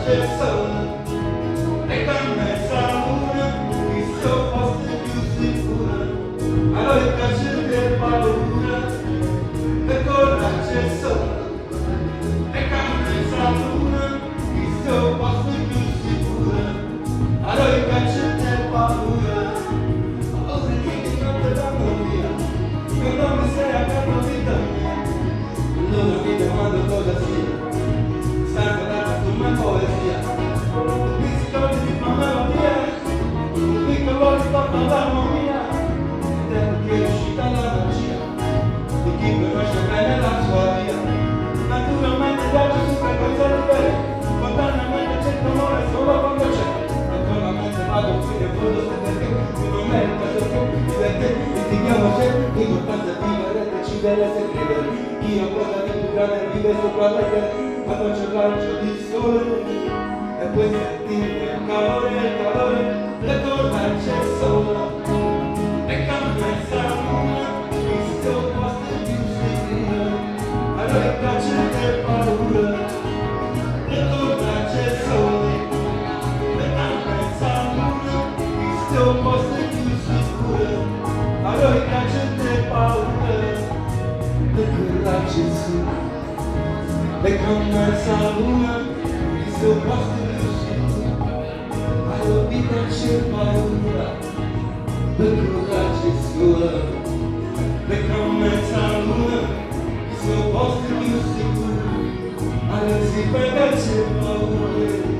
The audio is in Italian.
c'è solo e con me saluna mi sto posto più sicuro allora caccio che paura e con me c'è solo e con me saluna mi sto posto più sicuro allora caccio che paura ora che non te danno via che non mi sei accanto vita mia allora mi domando cosa sia stanco dalla tua poesia mi scordi di mamma mia un piccolo ritorno all'armonia ed è che è uscita la magia di chi conosce bene la sua via naturalmente viaggio sempre cose libere spontaneamente cerco amore solo quando c'è naturalmente vado fino in fondo se perché tu non merita più divertente litighiamo c'è l'importanza di vivere decidere se credere io cosa di più grande vive sopra la terra quando c'è il lancio di sole e puoi sentire il calore le corna c'è solo e cambia il salone visto posto più sicuro allora piace che paura le corna c'è solo e cambia il salone visto posto più sicuro allora piace che paura le corna c'è solo e con me saluna mi sto posto più sicuro alla vita c'è paura per curarci sola e con me saluna mi sto posto più sicuro alla si c'è paura